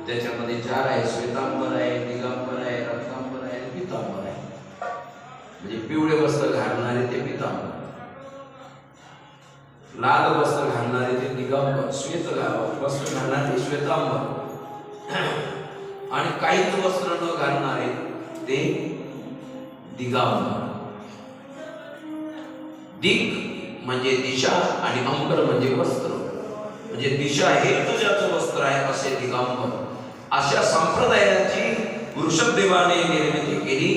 त्याच्यामध्ये 4 आहे, श्वेतांबर आहे, दिगंबर आहे, रक्तांबर आहे, पितांबर आहे. म्हणजे पिवळे वस्त्र घालणारे ते पितांबर, लाल वस्त्र घालणारे ते दिगंबर, श्वेत वस्त्र घालणारे श्वेतांबर आणि काहीच वस्त्र न घालणारे ते दिगंबर. दिग म्हणजे दिशा आणि अंबर म्हणजे वस्त्र, म्हणजे दिशा हे तुझ्याचं वस्त्र आहे असे दिगंबर. अशा संप्रदायाची वृषभदेवाने निर्मिती केली.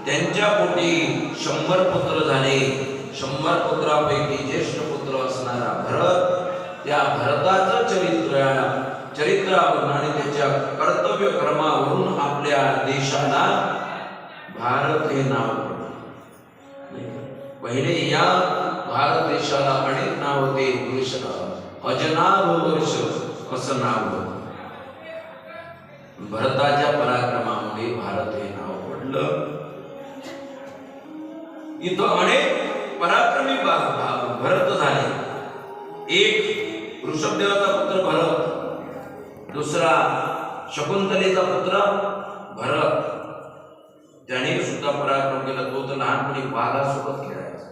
त्यांच्या पोटी 100 पुत्र झाले. 100 पुत्रापैकी ज्येष्ठ पुत्र असणारा भरत, त्या भरताचं चरित्रावरून आणि त्याच्या कर्तव्य कर्मावरून आपल्या देशाला भारत हे नाव पडले. पहिले या भारत देशाला अनेक नाव होते. अजनाभ वर्ष असं नाव होतं. भरताच्या पराक्रमामुळे भारत हे नाव पडलं. इथं अनेक पराक्रमी भरत झाले. एक ऋषभदेवाचा पुत्र भरत, दुसरा शकुंतलेचा पुत्र भरत, त्याने सुद्धा पराक्रम केला. तो तर लहानपणी वाघासोबत खेळायचा.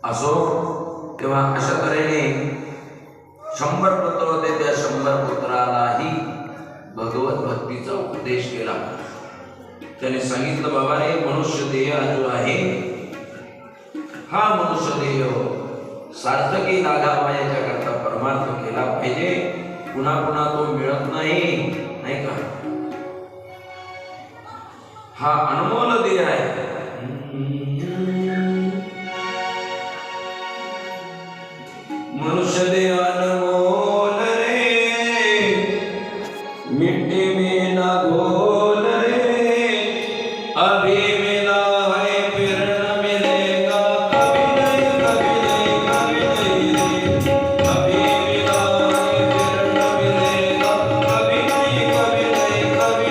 असो, तेव्हा अशा तऱ्हेने 100 पुत्र होते. त्या 100 पुत्रालाही भगवत भक्तीचा उपदेश केला. त्याने सांगितलं, बाबा रे, मनुष्य देह जो आहे हा मनुष्य देह सार्थकी लागावा याच्या करता परमार्थ केला पाहिजे. पुन्हा पुन्हा तो मिळत नाही, नाही का? हा अनमोल देह आहे. मनुष्य देह अनमोल रे, मिट्टी में ना घोल रे, अभी मिला है फिर न मिलेगा, कभी नहीं कभी नहीं कभी नहीं रे, अभी मिला है फिर न मिलेगा, कभी नहीं कभी नहीं कभी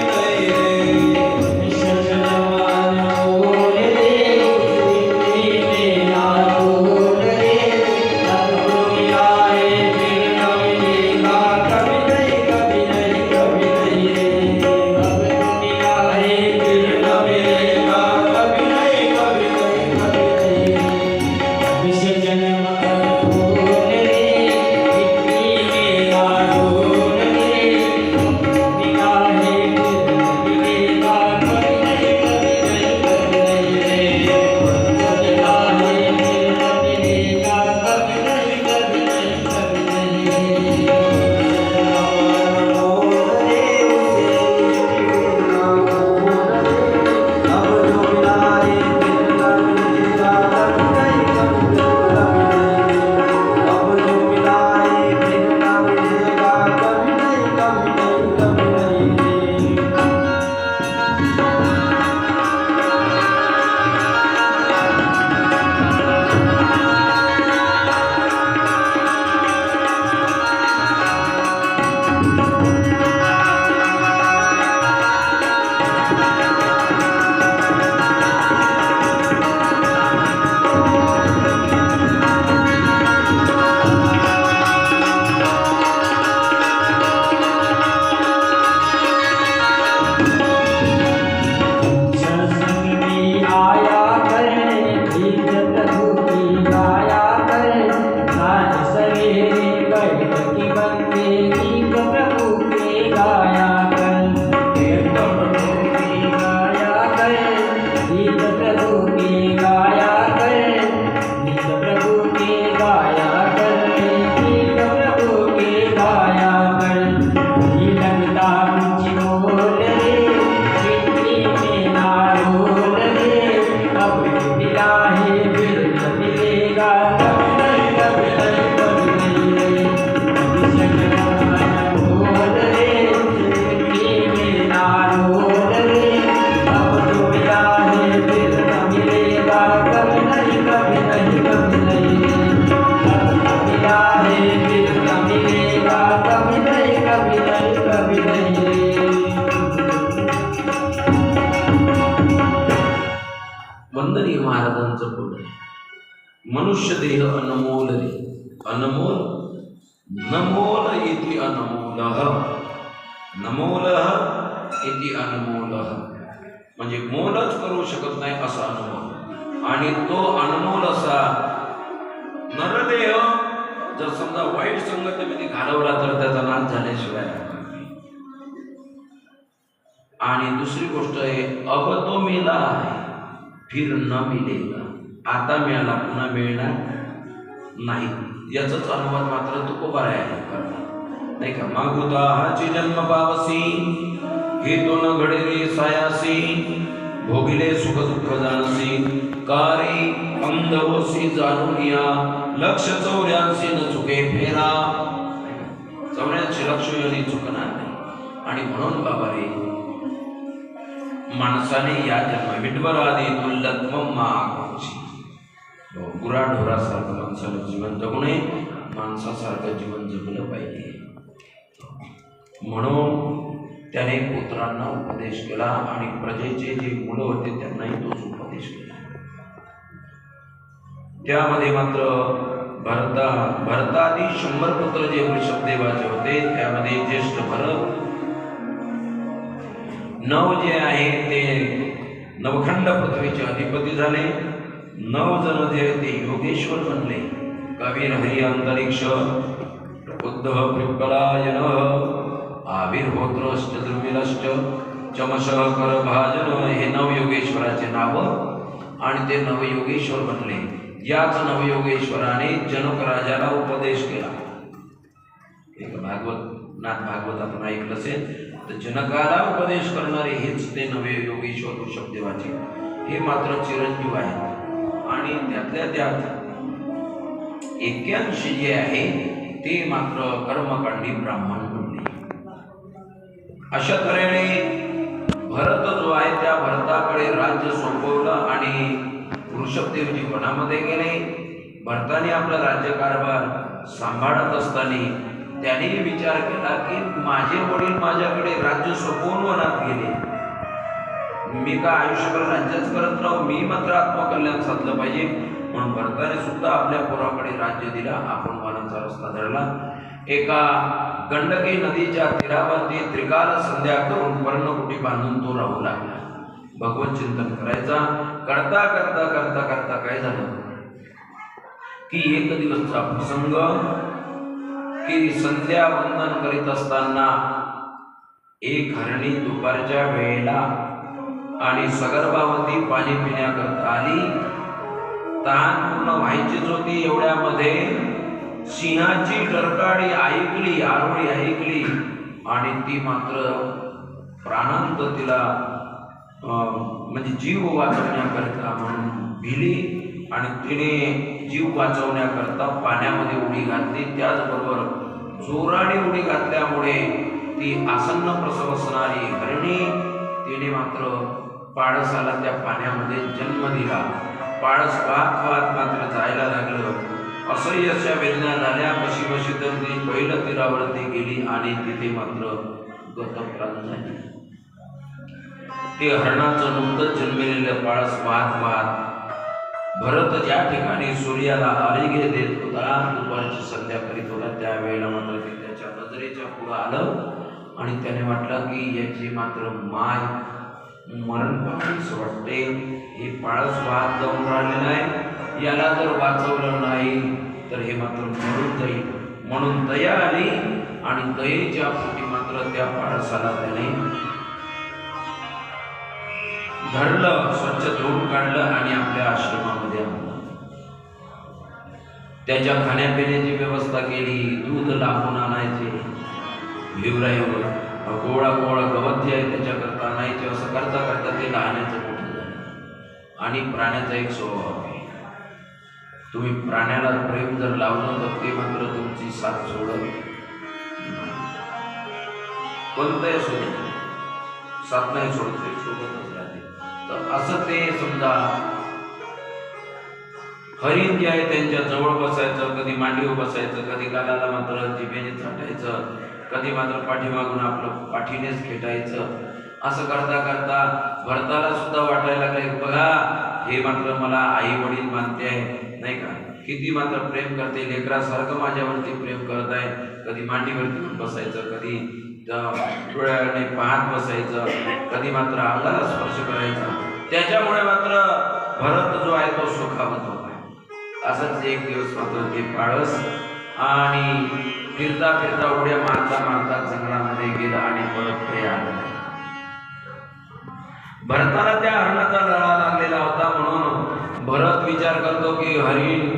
नहीं रे. वंदनीय महाराजांचं बोल. मनुष्य देह अनमोल रे, अनमोल नमोल इति अनमोल. नमोलः इति अनमोलः, म्हणजे मोलच करू शकत नाही असा अनुभव. आणि तो अनमोल असा नरदेह जर समजा वाईट संगतीमध्ये घालवला तर त्याचा नाश झाल्याशिवाय. आणि दुसरी गोष्ट आहे, अब तो मिला आहे फिर न मिलेगा, आता मिळाला पुन्हा मिळणार नाही. याचाच अनुवाद मात्र तुकोबाराय करतात, नाही का. मागुता हाची जन्म पावसी, हे तो न घडे रे सायासी, भोगिले सुख दुःख जाणसी, कारी अंध होसी जाणून या, लक्ष 84 न चुके फेरा. 84 लक्ष योनी चुकणार नाही. आणि म्हणून बाबा रे, माणसाने या जन्म विडवर आधी तुल्यत्वम मागाची, गुराढोरासारखं माणसाला जीवन जगू नये, माणसासारखं जीवन जगलं पाहिजे. म्हणून त्याने पुत्रांना उपदेश केला आणि प्रजेचे जे मुलं होते त्यांनाही तोच उपदेश केला. त्यामध्ये मात्र भरतादी 100 पुत्र जे वृषभदेवाचे होते, त्यामध्ये ज्येष्ठ भरत, 9 जे आहे ते नवखंड पृथ्वीचे अधिपती झाले. 9 जण जे ते योगेश्वर बनले. कवीर हरी अंतरिक्ष, उद्धव पिप्पलायन, आविर्होत्रश्च द्रुमिलश्च, चमशः कर भाजन, हे 9 योगेश्वराचे नाव. आणि ते नवयोगेश्वर बनले. याच नवयोगेश्वराने जनक राजाला उपदेश केला. एक भागवत आपण ऐकलं असेल तर जनकाला उपदेश करणारे हेच ते नवे योगेश्वर ऋषभदेवाचे. हे मात्र चिरंजीव आहेत. आणि त्यातल्या त्यात 81 जे आहे ते मात्र कर्मकांडी ब्राह्मण बनले. अशा तऱ्हेने भरत जो आहे त्या भरताकडे राज्य सोपवलं आणि ऋषभदेवजी वनामध्ये गेले. भरताने आपला राज्यकारभार सांभाळत असताना त्याने विचार केला की माझे वडील माझ्याकडे राज्य सोपवून वनात गेले, मी का आयुष्यभर राज्यच करत राहू, मी मात्र आत्मकल्याण साधलं पाहिजे. म्हणून भरताने सुद्धा आपल्या पोराकडे राज्य दिला. आपण वनाचा रस्ता धरला. एका गंडकी नदीच्या तीरावरती त्रिकाल संध्या करून पर्णकुटी बांधून तो राहू लागला. भगवत चिंतन करायचा. करता करता करता करता काय झालं की एक दिवसचा प्रसंग की संध्या वंदन करीत असताना एक हरणी दुपारच्या वेळेला आणि सगर्भावती पाणी पिण्याकरता आली. तहान पूर्ण व्हायचीच होती. एवढ्यामध्ये सिंहाची डरकाळी ऐकली, आरोळी ऐकली आणि ती मात्र प्राणांत तिला म्हणजे जीव वाचवण्याकरता म्हणून भिली आणि तिने जीव वाचवण्याकरता पाण्यामध्ये उडी घातली. त्याचबरोबर जोराने उडी घातल्यामुळे ती आसन्न प्रसव असणारी हरणी तिने मात्र पाळसाला त्या पाण्यामध्ये जन्म दिला. पाळस वाहत वाहत मात्र जायला लागलं. असह्य अशा वेदना झाल्या. कशी कशी तर ती पहिलं तीरावरती गेली आणि तिथे मात्र गतप्राण झाली. ते हरणाचं नुकतंच जन्मलेलं पाळस वाहत वाहत भरत ज्या ठिकाणी सूर्याला अर्घ्य देत होता, दुपारची संध्या करीत होता, त्यावेळेला मात्र ते त्याच्या नजरेच्या पुढं आलं आणि त्याने वाटलं की याची मात्र माय मरण पावलीच वाटते. हे पाळस वाहत जाऊन राहिलेलं आहे, याला जर वाचवलं नाही तर हे मात्र मरून जाईल. म्हणून दया आली आणि दयेच्या पोटी मात्र त्या पाळसाला त्याने धरलं, स्वच्छ धुवून काढलं आणि आपल्या आश्रमामध्ये आणलं. त्याच्या खाण्यापिण्याची व्यवस्था केली. दूध लावून आणायचे भिवराईवर, गोळा गोळा गवत जे आहे त्याच्याकरता आणायचे. असं करता करता ते लहानाचं मोठं झालं. आणि प्राण्याचा एक स्वभाव आहे, तुम्ही प्राण्याला प्रेम जर लावलं तर ते मात्र तुमची साथ सोडत, कोणतंही सोडत साथ नाही सोडते, सोबतच राहते. तर असं ते समजा हरिण जे आहे त्यांच्या जवळ बसायचं, कधी मांडीवर बसायचं, कधी गालाला मात्र जिभेने चाटायचं, कधी मात्र पाठीमागून आपलं पाठीनेच खेटायचं. असं करता करता भरताला सुद्धा वाटायला लागलं, बघा हे मात्र मला आई वडील मानते आहे, नाही का. किती मात्र प्रेम करते, लेकरासारखं माझ्यावरती प्रेम करत आहे. कधी मांडीवरती बसायचं, कधी डोळ्याने पाहत बसायचं, कधी मात्र अंगाला स्पर्श करायचा. त्याच्यामुळे मात्र भरत जो आहे तो सुखावत होता. असंच एक दिवस मात्र ते पाळस आणि फिरता फिरता उड्या मारता मारता जंगलामध्ये गेला आणि परत ते आलं. भरताला त्या हरणाचा लळा लागलेला होता, म्हणून भरत विचार करतो की हरिण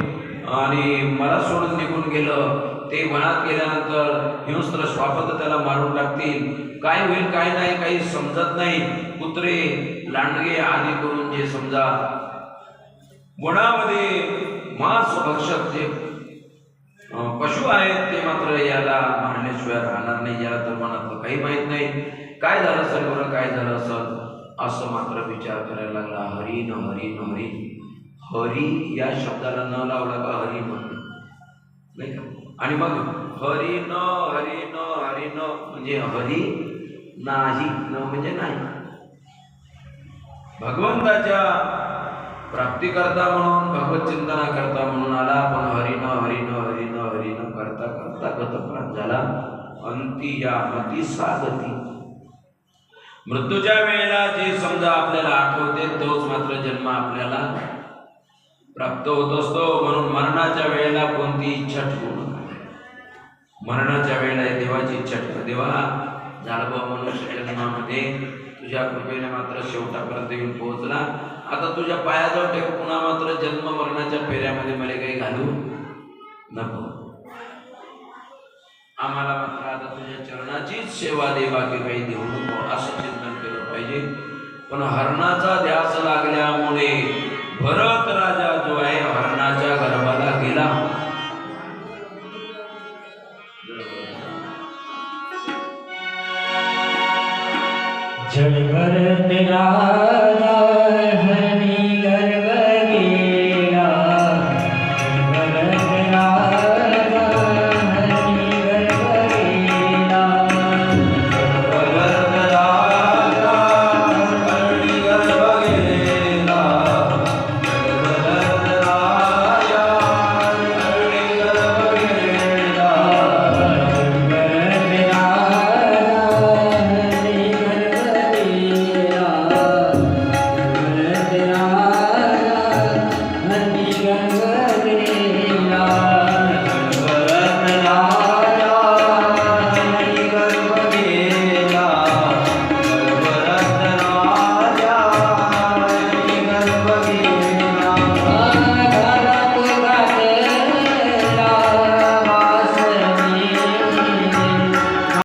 आणि मला सोडून निघून गेलं, ते वनात गेल्यानंतर हिंस्त्र श्वापद त्याला मारून टाकतील, काय होईल काय नाही काही समजत नाही. कुत्रे लांडगे आदी करून जे समजा वनामध्ये मांस भक्षक जे पशु आहेत ते मात्र याला मारण्याशिवाय राहणार नाही. याला तर मनातलं काही माहित नाही, काय झालं असेल बरं, काय झालं असेल असं मात्र विचार करायला लागला. हरिण हरिण हरिण, हरी या शब्दाला न लावला का हरी म्हणतो नाही का. आणि मग हरिण हरिण हरिण म्हणजे हरी नाही, न म्हणजे नाही. भगवंताच्या प्राप्ती करता म्हणून, भगवत चिंतना करता म्हणून आला, पण हरिण हरिण हरिण हरिण करता करता गतप्राण झाला. अंती या मती सागती. मृत्यूच्या वेळेला जे समजा आपल्याला आठवते तोच मात्र जन्म आपल्याला प्राप्त होत असतो. म्हणून मरणाच्या वेळेला कोणती इच्छा ठेवू नका. मरणाच्या वेळेला देवाची इच्छा ठेवा, देवा झालं बा मनुष्य जन्मामध्ये तुझ्या कृपेने मात्र शेवटापर्यंत येऊन पोहोचला, आता तुझ्या पायाजवळ ठेव, पुन्हा मात्र जन्म मरणाच्या फेऱ्यामध्ये मला काही घालू नको. आम्हाला मात्र आता तुझ्या चरणाचीच सेवा दे, बाकी काही देऊ नको, असं चिंतन केलं पाहिजे. पण हरणाचा ध्यास लागल्यामुळे भरत राजा जो आहे हरणाच्या गर्भाला गेला. जय भरत राजा हरणी